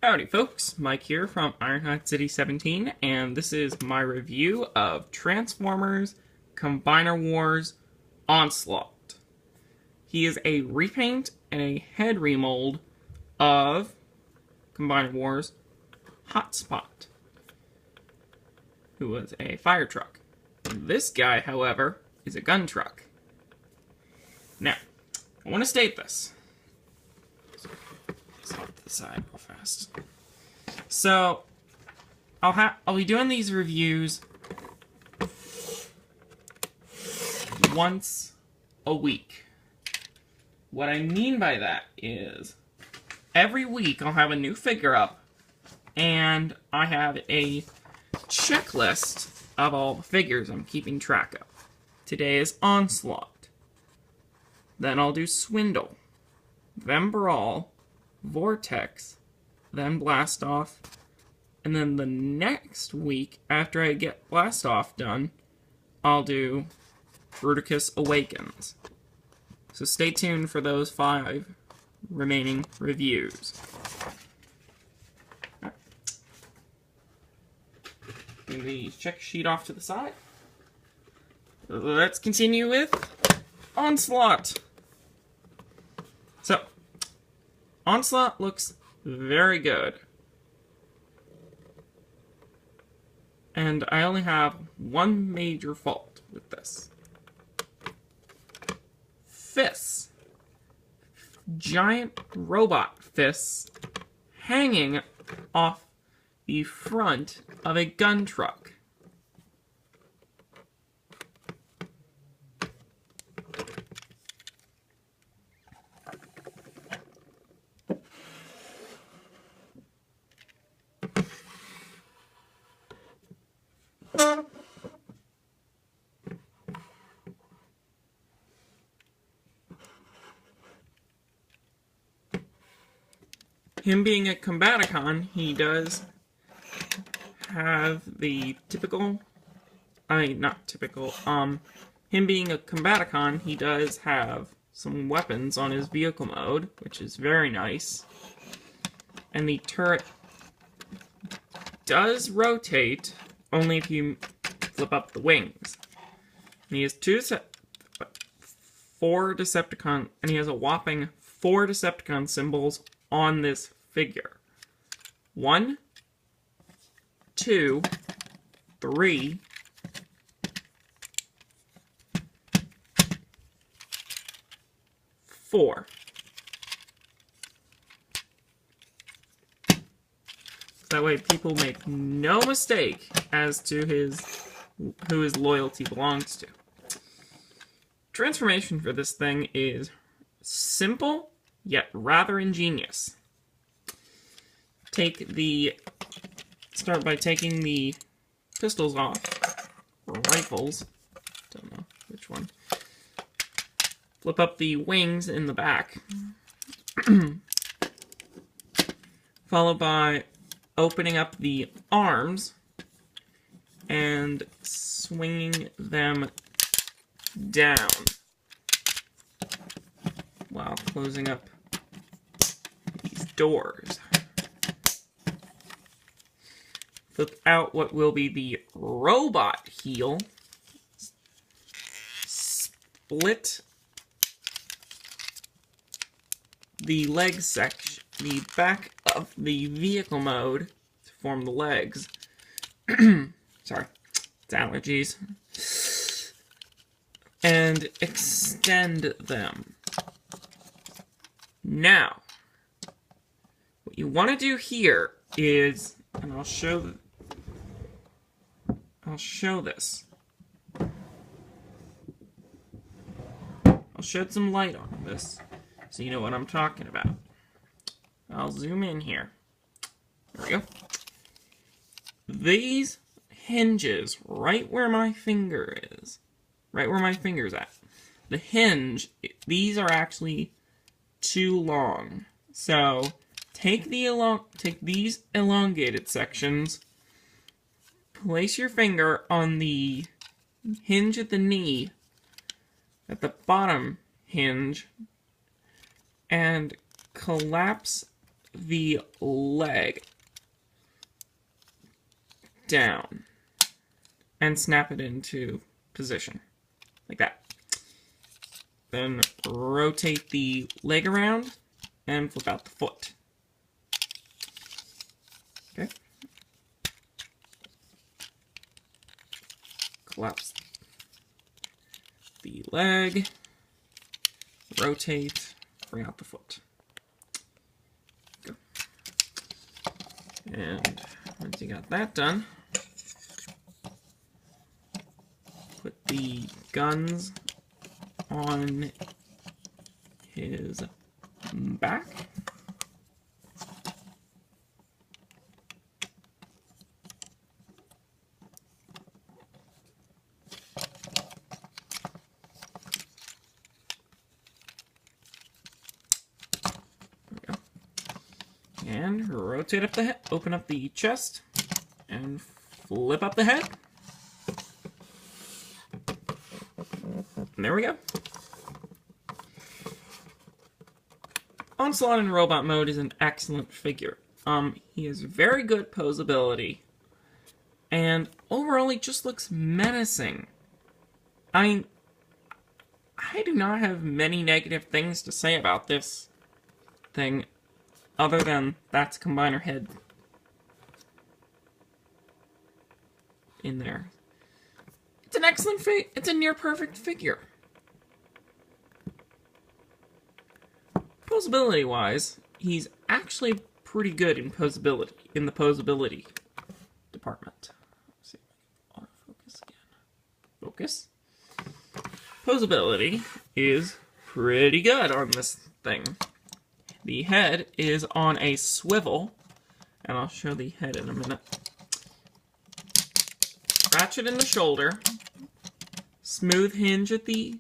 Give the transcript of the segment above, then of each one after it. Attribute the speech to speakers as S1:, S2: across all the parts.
S1: Howdy folks, Mike here from Ironhide City 17, and this is my review of Transformers Combiner Wars Onslaught. He is a repaint and a head remold of Combiner Wars Hotspot, who was a fire truck. This guy, however, is a gun truck. Now, I want to state this. Off to the side real fast. So, I'll be doing these reviews once a week. What I mean by that is every week I'll have a new figure up, and I have a checklist of all the figures I'm keeping track of. Today is Onslaught. Then I'll do Swindle, then Brawl, Vortex, then Blast Off, and then the next week, after I get Blast Off done, I'll do Bruticus Awakens. So stay tuned for those 5 remaining reviews. Right. Move the check sheet off to the side. Let's continue with Onslaught. So, Onslaught looks very good. And I only have one major fault with this. Fists. Giant robot fists hanging off the front of a gun truck. Him being a Combaticon, he does have the typical... not typical, him being a Combaticon, he does have some weapons on his vehicle mode, which is very nice. And the turret does rotate, only if you flip up the wings. And he has 4 Decepticon, and he has a whopping 4 Decepticon symbols on this figure. 1, 2, 3, 4. That way people make no mistake as to who his loyalty belongs to. Transformation for this thing is simple, yet rather ingenious. Start by taking the pistols off, or rifles, don't know which one. Flip up the wings in the back, followed by opening up the arms and swinging them down while closing up these doors. Flip out what will be the robot heel. Split the leg section, the back of the vehicle mode to form the legs. Sorry, it's allergies. And extend them. Now, what you want to do here is, and I'll show this. I'll shed some light on this so you know what I'm talking about. I'll zoom in here. There we go. These hinges, right where my finger is, right where my finger's at, the hinge, these are actually too long. So take these elongated sections, place your finger on the hinge at the knee, at the bottom hinge, and collapse the leg down and snap it into position, like that. Then rotate the leg around and flip out the foot. Okay. Collapse the leg, rotate, bring out the foot. Go. And once you got that done, put the guns on his back. And rotate up the head, open up the chest, and flip up the head. And there we go. Onslaught in robot mode is an excellent figure. He has very good posability, and overall he just looks menacing. I mean, I do not have many negative things to say about this thing, other than that's a combiner head in there. It's an excellent it's a near perfect figure. Posability wise, he's actually pretty good in posability, in the posability department. Let's see if I can autofocus again. Focus. Posability is pretty good on this thing. The head is on a swivel, and I'll show the head in a minute. Ratchet in the shoulder, smooth hinge at the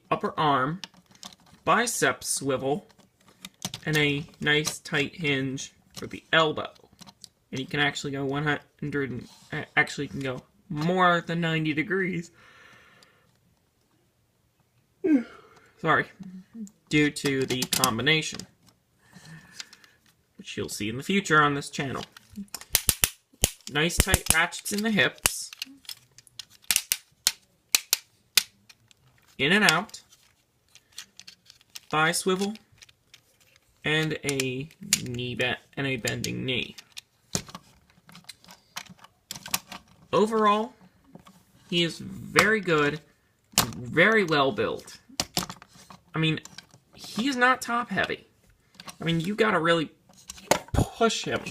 S1: upper arm, bicep swivel, and a nice tight hinge for the elbow. And you can actually go 100, actually can go more than 90 degrees. Sorry. Due to the combination, which you'll see in the future on this channel. Nice tight ratchets in the hips. In and out. Thigh swivel. And a knee bend and a bending knee. Overall, he is very good, very well built. I mean, he's not top heavy. I mean, you gotta really push him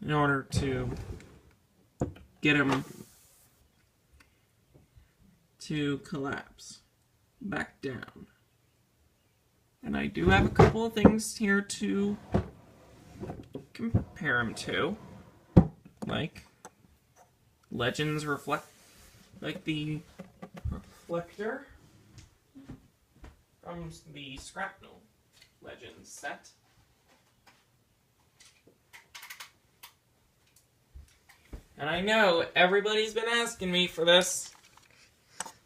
S1: in order to get him to collapse back down. And I do have a couple of things here to compare him to, like Legends reflect, like the reflector from the Scrapnel Legends set. And I know everybody's been asking me for this,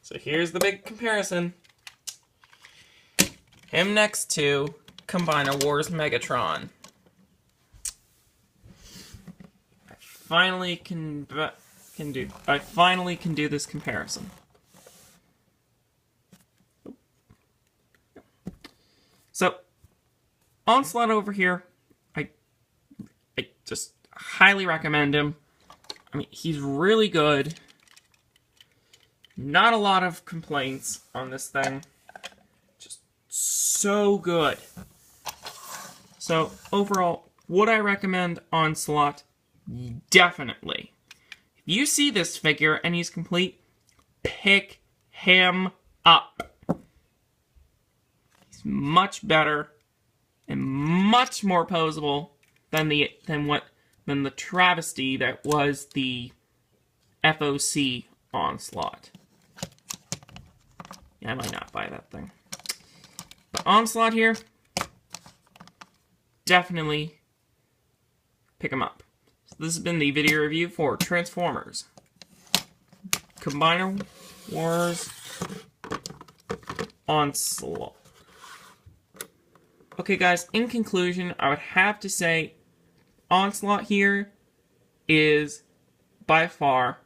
S1: so here's the big comparison. Him next to Combiner Wars Megatron. I finally can do this comparison. So, Onslaught over here, I just highly recommend him. I mean, he's really good. Not a lot of complaints on this thing. Just so good. So, overall, would I recommend Onslaught? Definitely. If you see this figure and he's complete, pick him up. He's much better and much more posable than the travesty that was the FOC Onslaught. Yeah, I might not buy that thing. But Onslaught here, definitely pick him up. So this has been the video review for Transformers Combiner Wars Onslaught. Okay, guys, in conclusion, I would have to say Onslaught here is by far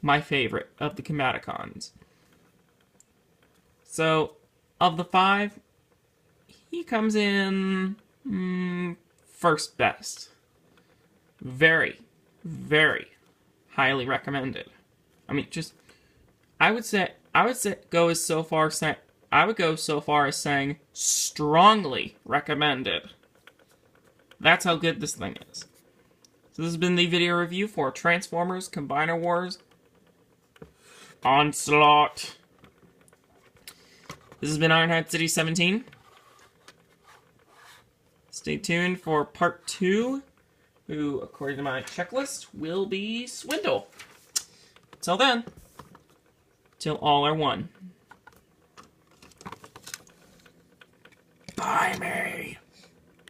S1: my favorite of the Combaticons. So, of the 5, he comes in first best. Very, very highly recommended. I mean, I would go so far as saying strongly recommended. That's how good this thing is. So this has been the video review for Transformers Combiner Wars Onslaught. This has been Ironhide City 17. Stay tuned for part 2, who, according to my checklist, will be Swindle. Till then, till all are one.